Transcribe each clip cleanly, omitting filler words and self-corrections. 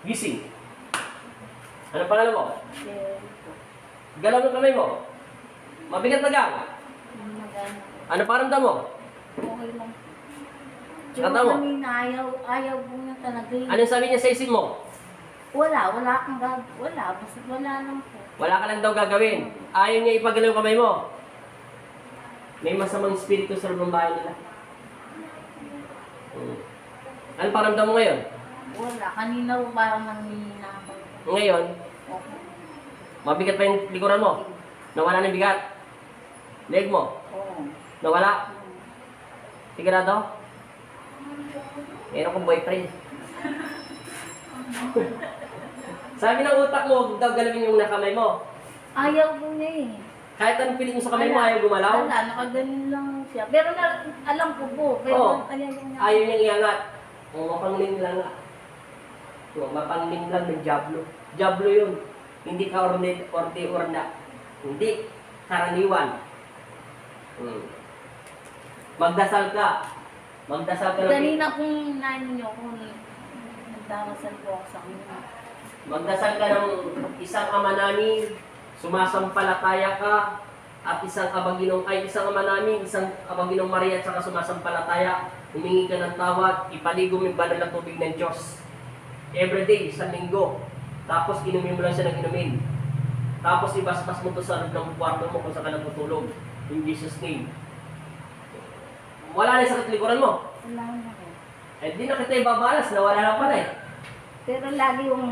Gising. Ano pangalan mo? Sir, Galaw ng kamay mo. Mabigat na gang. magano. Ano paramdam mo? Okay lang. Kata mo? Kanina, ayaw po niya talaga eh. Anong sabi niya sa isip mo? Wala kang wala. Basta wala lang po. Wala ka lang daw gagawin. Ayaw niya ipagalaw yung kamay mo. May masamang espiritu sa loob ng bahay nila. Ano paramdam mo ngayon? Wala. Kanina po parang nanghihina ako. Ngayon, Okay. mabigat pa yung likuran mo. Nawala na yung bigat. Leg mo. Oo. Nawala. Sigurado? Meron kong boyfriend. Sabi ng utak mo, huwag daw galawin yung nakamay mo. Ayaw po niya eh. Kahit anong pilit mo sa kamay mo, Wala. ayaw gumalaw. Wala, nakaganon lang siya. Pero alam ko po. Pero Oo. ayaw niya. Ayaw niyang iangat. O, mapangling lang nga. O, mapangling lang ng Diablo. Diablo yun. Hindi ka orna. Hindi. Karaniwan. Magdasal ka. Magdasal ka ng... Kanina kung nano niyo, kung nagdawasal po ako sa kanya. Magdasal ka ng isang ama namin, sumasampalataya ka, at isang ama namin, isang Abanginong Maria, at saka sumasampalataya, humingi ka ng tawad, ipaligo mo yung banal na tubig ng Diyos. Everyday, sa linggo. Tapos inumin mo lang siya ng inumin. Tapos ibasbas mo to sa loob ng kwarto mo kung saan ka natutulog. In Jesus' name. Wala na yung sakit likuran mo. Wala na po. Eh di na kita ibabalas, nawala na pala eh. Pero lagi yung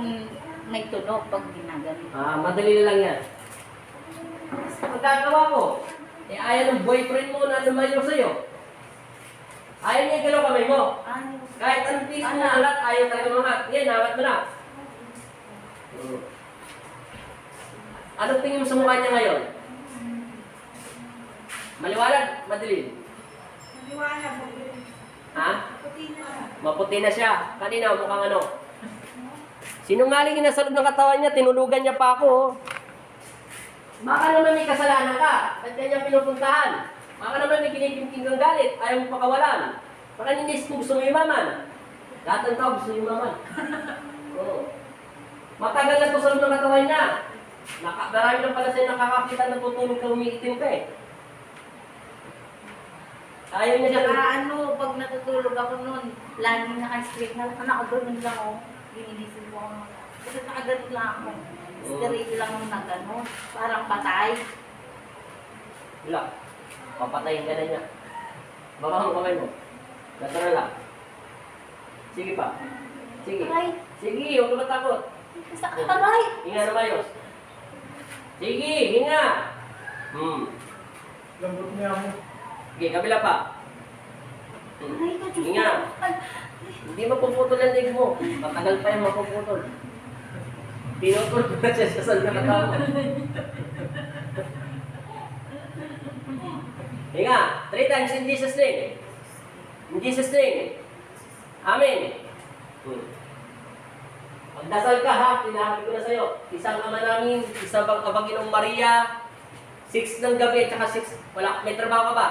may tunog pag ginagano. Madali lang yan. Ang gagawa ko, eh ayaw ng boyfriend mo na lumayo sa'yo. Ayaw niya galaw kamay mo. Ano? Kahit anong pilis mo na alat, ayaw talaga mangat. Yan, alat mo na. Anong tingin mo sa mukha niya ngayon? Maliwanag, madilim. Maliwanag po. Ha? Puti na siya. Maputi na siya. Kanina, mukhang ano? Sinungaling na sa loob ng katawan niya, tinulugan niya pa ako. Oh. Baka naman may kasalanan ka. Ba't kanya pinupuntahan? Baka naman may kinikimking kang galit. Ayaw mo pakawalan. Baka ninis mo gusto mo yumaman. Lahat ng tao gusto yumaman. Oo. Matagal na ito sa loob ng katawan niya. Marami lang pala sa'yo nakakakita na tutulog ka, umiitim ka eh. Ayaw niya Saka siya. ano, pag natutulog ako noon, lagi naka-straight na nakaganon lang ako. Ginilisip ko ako. Kasi nakaganon lang ako. Straight lang na gano'n. Parang patay. Wala. Papatayin ka na niya. Baka mo kamay mo. Natural lang. Sige pa. Sige. Aray! Sige, huwag ka matakot. Sakit aray! Hinga na mayos. Sige, hinga. Lambot niya mo. Sige, kabila pa. Aray ka, Diyos Hinga. ko. Ay, Hindi mapuputol ang leg mo. Matagal pa yung mapuputol. Pinutol ko na siya sa saan nakatawa. Hinga. 3 times in Jesus' name. In Jesus' name. Amen. Magdasal ka ha. Tinahabi ko na sa'yo. Isang ama namin, isang Abanginong Maria, 6 ng gabi, tsaka 6, wala, may trabaho ka ba?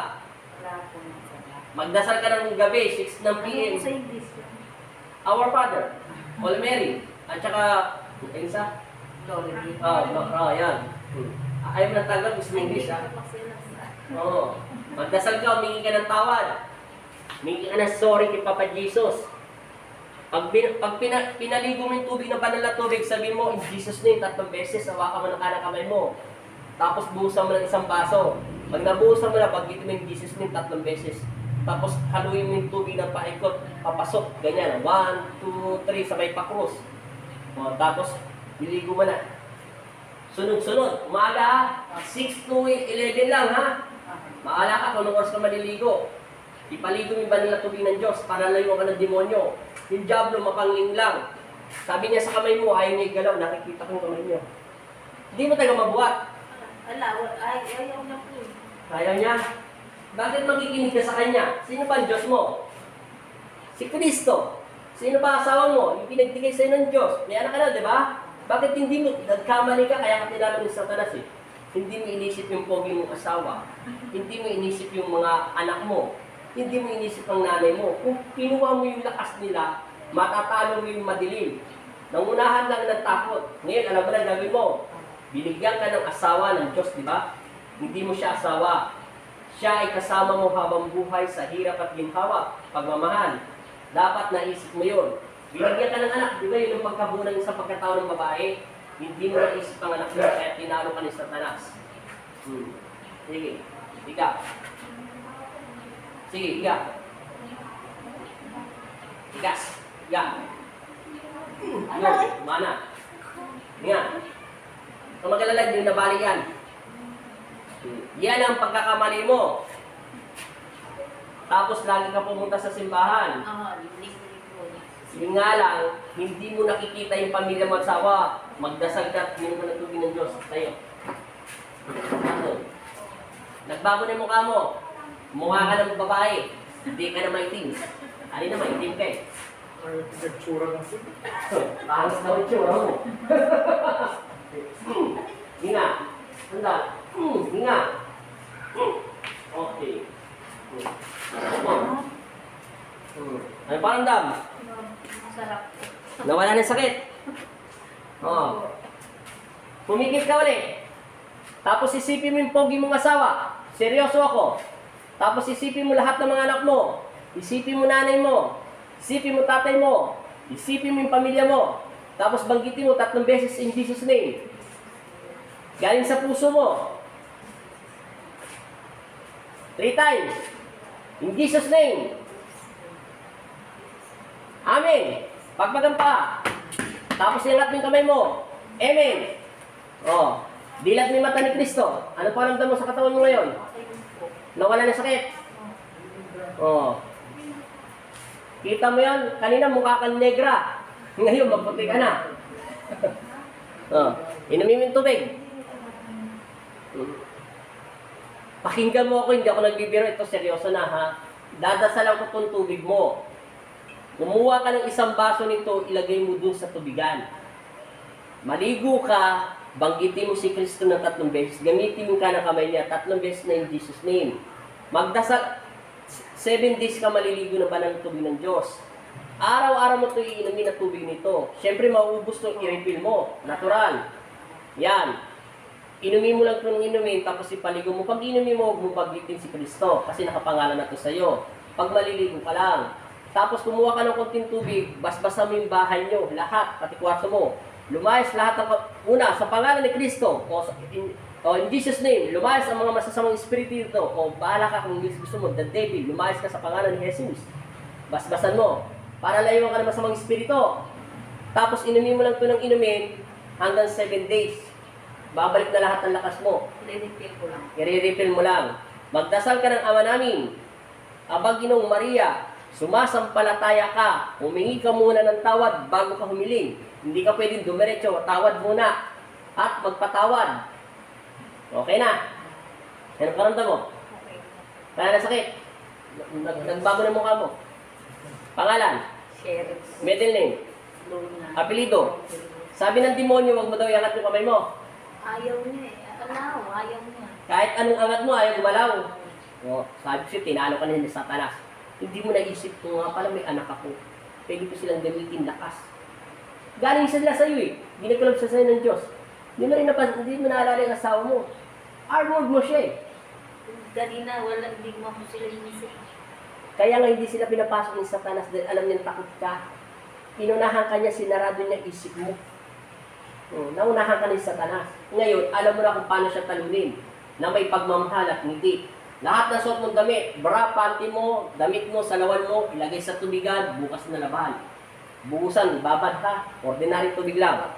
wala po na siya. Magdasal ka ng gabi, 6 ng Ano PM. po sa English? Our Father, All Mary, at saka, yung isa? Glory. Yan. Ayaw mo ng Tagalog, gusto mo English ha? Oo. Magdasal ka, humingi ka ng tawad. Humingi ka ng sorry kay Papa Jesus. Pag pinaligo mo yung tubig na banal na tubig, sabihin mo, in Jesus name, 3 beses, hawakan mo ng kanang kamay mo. Tapos buhusan mo ng isang baso. Pag nabuhusan mo na, pag-gito mo yung Jesus name 3 beses. Tapos haluin mo yung tubig ng paikot, papasok, ganyan. 1, 2, 3, sabay pa cross. O, tapos, niligo mo na. Sunod-sunod, umaga ha, 6 to 11 lang ha. Maala ka kung anong oras ka maliligo. Ipaligo mo yung banal na tubig ng Diyos para layo ka ng demonyo. Yung Diablo, mapangling lang. Sabi niya sa kamay mo, ayaw niya igalaw, nakikita ko yung kamay niya. Hindi mo taga mabuhat. Ayaw na po. Ayaw niya. Bakit makikinig ka sa kanya? Sino ba ang Diyos mo? Si Kristo. Sino ba asawa mo? Yung pinagbigay sa'yo ng Diyos. May anak ka na, di ba? Bakit hindi mo, nagkamali ka, kaya ka tinalo ni Satanas eh. Hindi mo inisip yung pogi mong asawa. Hindi mo inisip yung mga anak mo. Hindi mo inisip ang nanay mo. Kung kinuha mo yung lakas nila, matatalo mo yung madilim. Nangunahan lang ng takot. Ngayon, alam mo na gagawin mo. Binigyan ka ng asawa ng Diyos, di ba? Hindi mo siya asawa. Siya ay kasama mo habang buhay sa hirap at ginhawa, pagmamahal. Dapat naisip mo yun. Binigyan ka ng anak, di ba yun ang pagkabunan sa pagkatao ng babae? Hindi mo naisip ang anak mo, kaya tinalo ka ni Satanas. Sige, ikaw. Sige, ikaw. Ikas. Ikaw. Yun, mana. Nga. Kung mag-alala, hindi nabali yan. Yan ang pagkakamali mo. Tapos lagi ka pumunta sa simbahan. Oo, ligo-ligo. Yun nga lang, hindi mo nakikita yung pamilya mo at asawa. Magdasal ka at minum ka ng tubig ng Diyos. Tayo. Ano? Nagbago na yung mukha mo. Mukha ka ng babae. Hindi ka na maitim. Alin na maitim ka eh. Ay, nagtsura ng sige. Pangas na yung tsura mo. Hinga. Handa. Hinga. Okay. Ano paramdam? Masarap. Nawala ng sakit. Oh. Pumikit ka ulit. Tapos isipin mo yung pogi mong asawa. Seryoso ako. Tapos isipin mo lahat ng mga anak mo. Isipin mo nanay mo. Isipin mo tatay mo. Isipin mo yung pamilya mo. Tapos banggitin mo 3 beses in Jesus' name. Galing sa puso mo. 3 times. In Jesus' name. Amen. Pagpagan pa. Tapos iangat mo yung kamay mo. Amen. Oh. Dilat mo yung mata ni Kristo. Ano pa ramdam mo sa katawan mo ngayon? Okay din po. Nawala na sakit. Oh. Kita mo yan? Kanina mukha kang negra. Ngayon, magputi ka na. Oh. Inumin mo yung tubig. Pakinggan mo ako, hindi ako nagbibiro. Ito, seryoso na ha. Dadasalan ko itong tubig mo. Kumuha ka ng 1 baso nito, ilagay mo dun sa tubigan. Maligo ka, banggitin mo si Kristo ng 3 beses. Gamitin mo ka ng kamay niya, 3 beses na in Jesus' name. Magdasal, 7 days ka maliligo na banal ng tubig ng Diyos. Araw-araw mo ito iinumin na tubig nito. Siyempre, mauubos ito, i-refill mo. Natural. Yan. Inumin mo lang ito ng inumin, tapos ipaligo mo. Pag inumin mo, huwag mo banggitin si Kristo. Kasi nakapangalan na ito sa'yo. Pag maliligo ka lang. Tapos kumuha ka ng konting tubig, basbasan mo yung bahay nyo, lahat, pati kwarto mo. Lumayas lahat ng, una, sa pangalan ni Kristo, in Jesus' name, lumayas ang mga masasamang espiritu dito, o bahala ka kung gusto mo, the devil, lumayas ka sa pangalan ni Jesus. Basbasan mo, para layuan ka ng masamang espiritu. Tapos inumin mo lang ito ng inumin, hanggang 7 days. Babalik na lahat ng lakas mo. I-refill ko lang. I-refill mo lang. Magdasal ka ng Ama namin. Aba Ginoong Maria, sumasampalataya ka, humingi ka muna ng tawad bago ka humiling. Hindi ka pwedeng dumiretso, tawad muna. At magpatawad. Okay na? Ano paramdam mo? Okay. Kaya na sakit? Nagbago na mukha mo. Pangalan? Sheriff. Middle name? Luna. Apelido? Sabi ng demonyo, wag mo daw iangat yung kamay mo. Ayaw niya eh. Ayaw niya. Kahit anong angat mo, ayaw gumalaw. O, sabi ko siya, tinalo ka na ni Satanas. Hindi mo naisip ko nga pala may anak ako. Pwede ko silang gamitin lakas. Galing sila sa iyo eh. Ginagkalab sa sa'yo ng Diyos. Hindi mo naalala yung asawa mo. Armored mo siya eh. Kanina, hindi mo ako sila inisip. Kaya nga hindi sila pinapasok ni Satanas dahil alam niyang takot ka. Inunahan ka niya, sinarado niya isip mo. Naunahan ka ni Satanas. Ngayon, alam mo na kung paano siya talunin. Na may pagmamahal at ngiti. Lahat ng suot mong damit, bra, panty mo, damit mo, salawan mo, ilagay sa tubigan, bukas na labahan. Buhusan, babad ha. Ordinary tubig lang.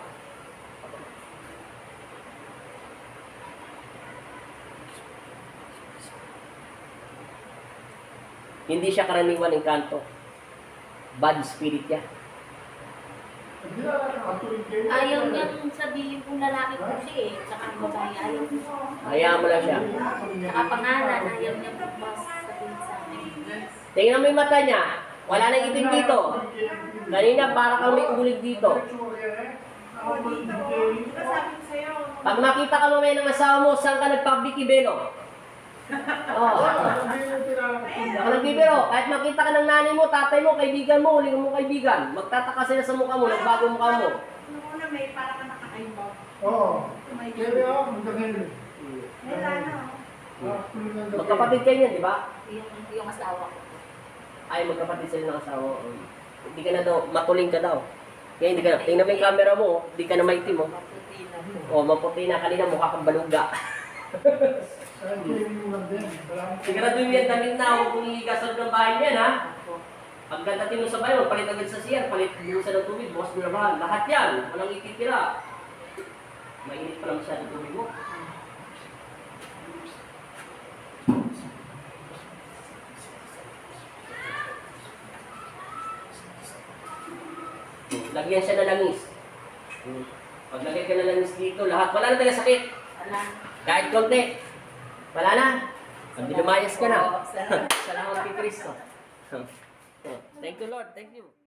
Hindi siya karaniwan ng kanto. Bad spirit niya. Ayaw niyang sabihin kung lalaki ko siya eh. Tsaka babae, ayaw niya. Hayaan mo lang siya. Tsaka pangalan, ayaw niya bukas sabihin sa akin. Tingnan mo yung mata niya. Wala nang itim dito. Kanina para kang may ulig dito. Sabi ko sa'yo, Pag makita ka mamaya ng asawa mo, saan ka nagpablikibelo? Oh. Hindi mo tinakot. Ako nagbibiro, kahit makita ka ng nanay mo, tatay mo, kaibigan mo, huling mo kaibigan, magtataka sila sa mukha mo, nagbago mukha mo. Nung una may para ka nakakaiba. Oo. May Kaya ako, magkakil. May lana. Magkapatid kayo yan, di ba? Yung asawa ko. Ay, magkapatid sila ng asawa. Hindi ka na daw, matuling ka daw. Kaya hindi ka na, tingnan mo yung camera mo, hindi ka na maitim mo. Maputi na po. O, maputi na, kanina mukha kang baluga. Ay, kaya mo lang din. Siguraduhin mo yan, damit na, huwag kong iigasal ng bahay niyan, ha? Ako. Pagdating mo sa bayo, palit agad sa siyan, palit mo sa ng tubig, bukas mo naman. Lahat yan, walang ititira. Mainit pa lang siya ng tubig mo. Lagyan siya ng langis. Pag lagyan ka ng langis dito, lahat, wala na talaga sakit. Wala. Kahit konti. Wala na. Pag lumayas ka na. Oo, salamat. Salamat kay Kristo. Thank you, Lord. Thank you.